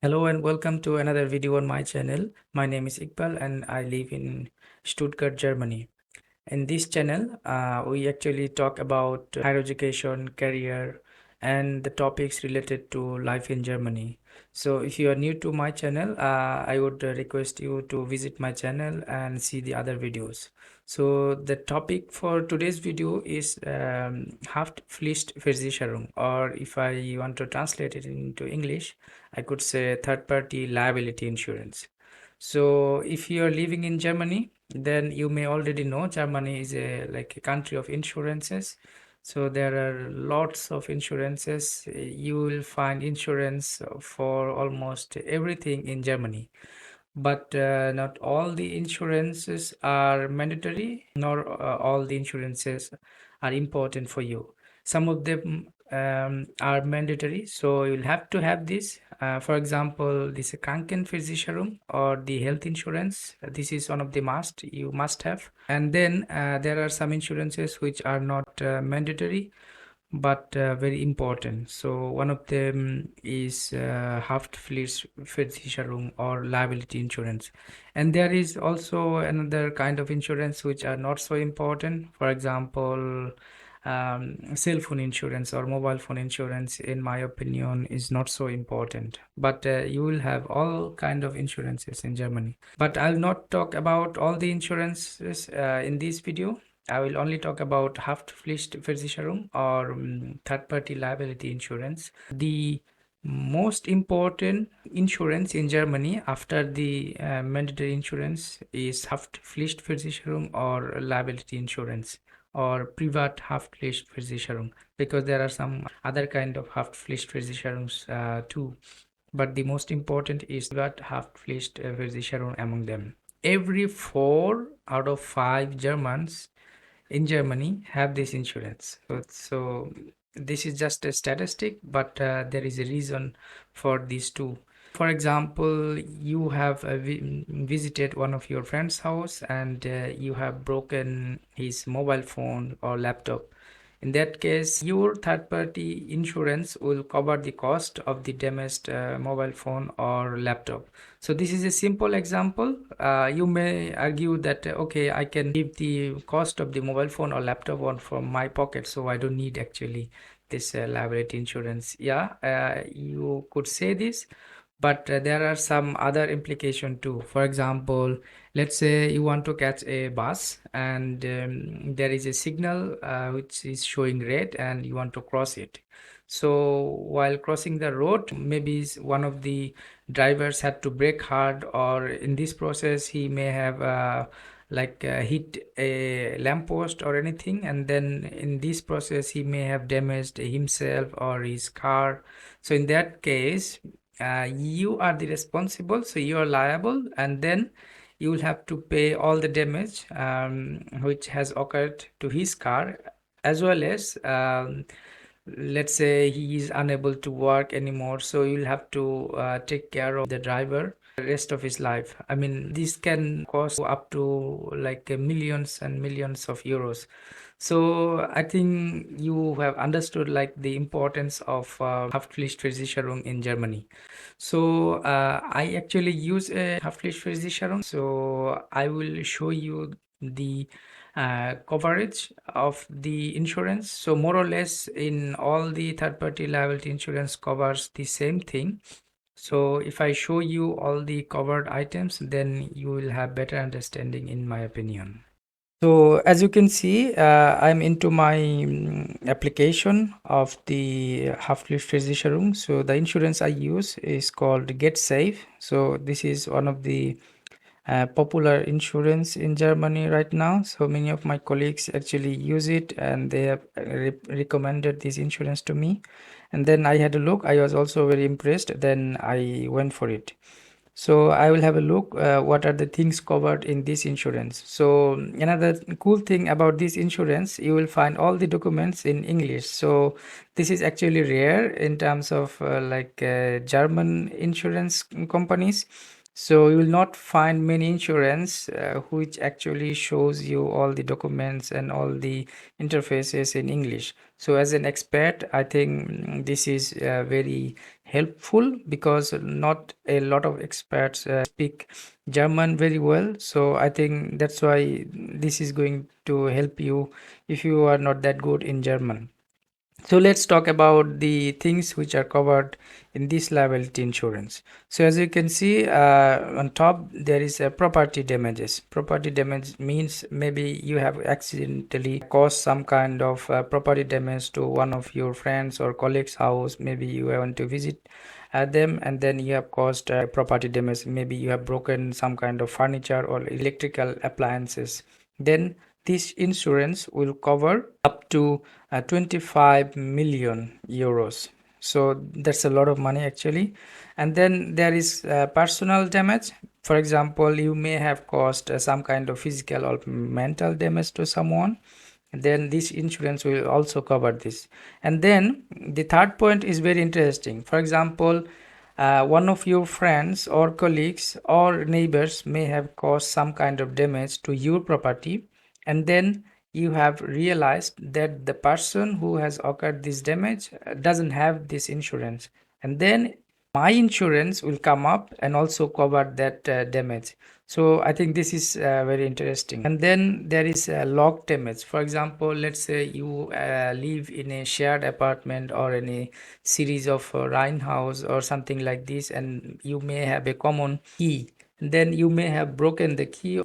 Hello and welcome to another video on my channel. My name is Iqbal and I live in Stuttgart, Germany. In this channel, we actually talk about higher education, career, and the topics related to life in Germany. So if you are new to my channel, I would request you to visit my channel and see the other videos. So the topic for today's video is Haftpflichtversicherung, or if I want to translate it into English, I could say third-party liability insurance. So if you are living in Germany, then you may already know Germany is a country of insurances. So there are lots of insurances. You will find insurance for almost everything in Germany. But not all the insurances are mandatory, nor all the insurances are important for you. Some of them are mandatory, so you'll have to have this. For example, this Krankenversicherung or the health insurance. This is one of the must you must have. And then there are some insurances which are not mandatory but very important. So one of them is Haftpflichtversicherung or liability insurance. And there is also another kind of insurance which are not so important. For example, cell phone insurance or mobile phone insurance, in my opinion, is not so important. But you will have all kind of insurances in Germany. But I'll not talk about all the insurances in this video. I will only talk about Haftpflichtversicherung or third-party liability insurance. The most important insurance in Germany after the mandatory insurance is Haftpflichtversicherung or liability insurance or Privathaftpflichtversicherung, because there are some other kind of Haftpflichtversicherungs too, but the most important is Privathaftpflichtversicherung among them. Every 4 out of 5 Germans in Germany have this insurance. So this is just a statistic, but there is a reason for these two. For example, you have visited one of your friend's house and you have broken his mobile phone or laptop. In that case, your third-party insurance will cover the cost of the damaged mobile phone or laptop. So this is a simple example. You may argue that okay, I can give the cost of the mobile phone or laptop one from my pocket, so I don't need actually this liability insurance. Yeah, you could say this, but there are some other implication too. For example, let's say you want to catch a bus and there is a signal which is showing red and you want to cross it. So while crossing the road, maybe one of the drivers had to brake hard, or in this process he may have hit a lamppost or anything, and then in this process he may have damaged himself or his car. So in that case, you are the responsible, so you are liable, and then you will have to pay all the damage which has occurred to his car, as well as let's say he is unable to work anymore, so you'll have to take care of the driver the rest of his life. I mean, this can cost up to like millions and millions of euros. So I think you have understood like the importance of Haftpflichtversicherung in Germany. So I actually use a Haftpflichtversicherung. So I will show you the coverage of the insurance. So more or less in all the third-party liability insurance covers the same thing. So if I show you all the covered items, then you will have better understanding, in my opinion. So as you can see, I'm into my application of the Haftpflichtversicherung. So the insurance I use is called GetSafe. So this is one of the popular insurance in Germany right now. So many of my colleagues actually use it, and they have recommended this insurance to me. And then I had a look. I was also very impressed. Then I went for it. So I will have a look what are the things covered in this insurance. So another cool thing about this insurance, you will find all the documents in English. So this is actually rare in terms of German insurance companies. So you will not find many insurance which actually shows you all the documents and all the interfaces in English. So as an expert, I think this is very helpful because not a lot of experts speak German very well. So I think that's why this is going to help you if you are not that good in German. So let's talk about the things which are covered in this liability insurance. So as you can see on top there is a property damages. Property damage means maybe you have accidentally caused some kind of property damage to one of your friends or colleagues' house. Maybe you want to visit them and then you have caused property damage. Maybe you have broken some kind of furniture or electrical appliances. Then this insurance will cover up to 25 million euros. So that's a lot of money actually. And then there is personal damage. For example, you may have caused some kind of physical or mental damage to someone, then this insurance will also cover this. And then the third point is very interesting. For example, one of your friends or colleagues or neighbors may have caused some kind of damage to your property, and then you have realized that the person who has occurred this damage doesn't have this insurance, and then my insurance will come up and also cover that damage. So I think this is very interesting. And then there is log damage. For example, let's say you live in a shared apartment or in a series of Rhine house or something like this, and you may have a common key. Then you may have broken the key.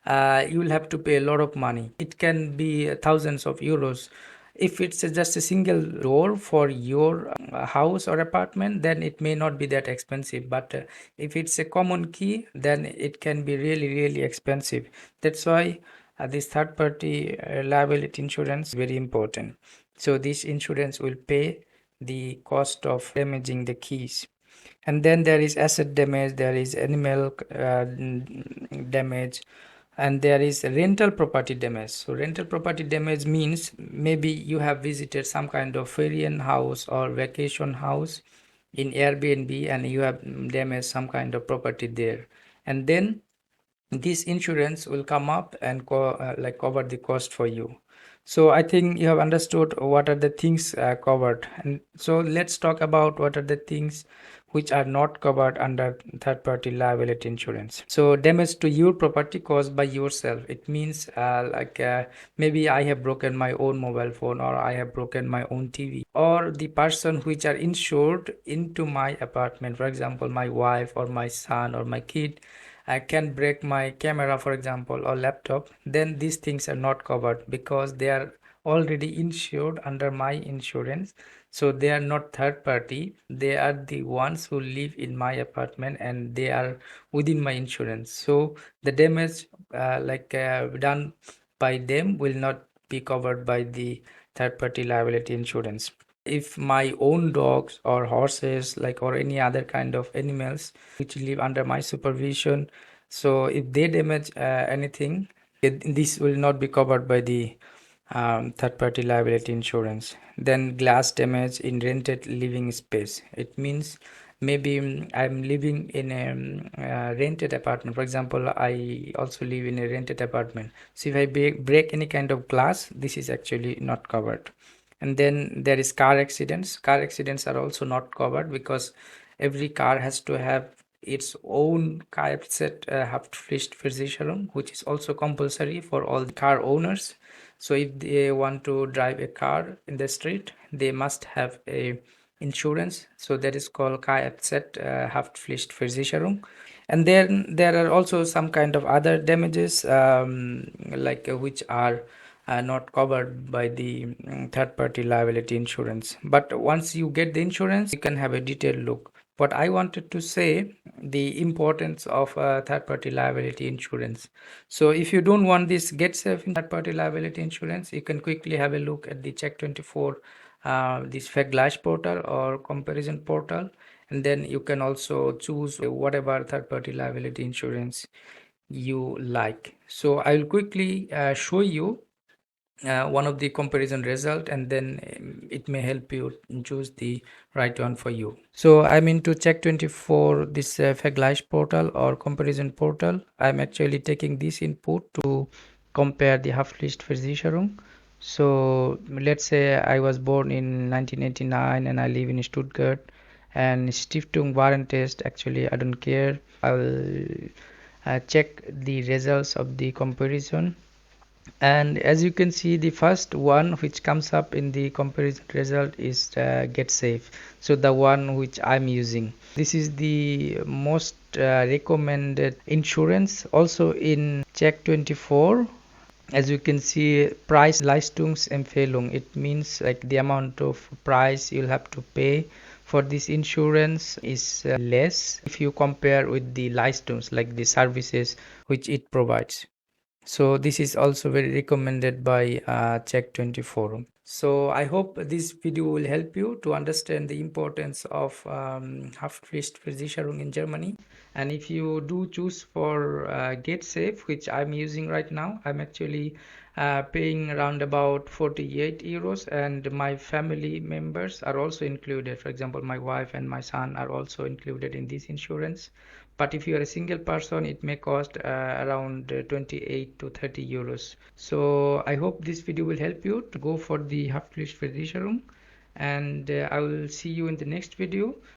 You will have to pay a lot of money. It can be thousands of euros. If it's just a single door for your house or apartment, then it may not be that expensive. But if it's a common key, then it can be really, really expensive. That's why this third party liability insurance is very important. So this insurance will pay the cost of damaging the keys. And then there is asset damage, there is animal damage, and there is rental property damage. So rental property damage means maybe you have visited some kind of foreign house or vacation house in Airbnb and you have damaged some kind of property there, and then this insurance will come up and cover the cost for you. So I think you have understood what are the things covered, and so let's talk about what are the things which are not covered under third party liability insurance. So damage to your property caused by yourself, it means maybe I have broken my own mobile phone, or I have broken my own TV, or the person which are insured into my apartment, for example my wife or my son or my kid, I can break my camera, for example, or laptop, then these things are not covered because they are already insured under my insurance. So they are not third party. They are the ones who live in my apartment and they are within my insurance. So the damage done by them will not be covered by the third party liability insurance. If my own dogs or horses, like, or any other kind of animals which live under my supervision, so if they damage anything, this will not be covered by the third party liability insurance. Then glass damage in rented living space, it means maybe I'm living in a rented apartment. For example, I also live in a rented apartment, so if I break any kind of glass, this is actually not covered. And then there is car accidents. Car accidents are also not covered because every car has to have its own Haftpflichtversicherung, which is also compulsory for all the car owners. So if they want to drive a car in the street, they must have a insurance. So that is called Haftpflichtversicherung. And then there are also some kind of other damages which are not covered by the third party liability insurance. But once you get the insurance, you can have a detailed look. What I wanted to say, the importance of third party liability insurance. So if you don't want this GetSafe in third party liability insurance, you can quickly have a look at the Check24 this Vergleich portal or comparison portal, and then you can also choose whatever third party liability insurance you like. So I will quickly show you one of the comparison result, and then it may help you choose the right one for you. So I'm into Check24 this Vergleich portal or comparison portal. I'm actually taking this input to compare the Haftpflichtversicherung. So let's say I was born in 1989 and I live in Stuttgart, and Stiftung Warentest. Actually, I don't care. I will check the results of the comparison. And as you can see, the first one which comes up in the comparison result is GetSafe. So the one which I'm using, this is the most recommended insurance. Also in Check24, as you can see, price Leistungsempfehlung, it means like the amount of price you'll have to pay for this insurance is less if you compare with the Leistungs, like the services which it provides. So this is also very recommended by Check24. So I hope this video will help you to understand the importance of Haftpflichtversicherung in Germany. And if you do choose for GetSafe, which I'm using right now, I'm actually paying around about 48 euros, and my family members are also included. For example, my wife and my son are also included in this insurance. But if you are a single person, it may cost around 28 to 30 euros. So I hope this video will help you to go for the Haftpflichtversicherung, and I will see you in the next video.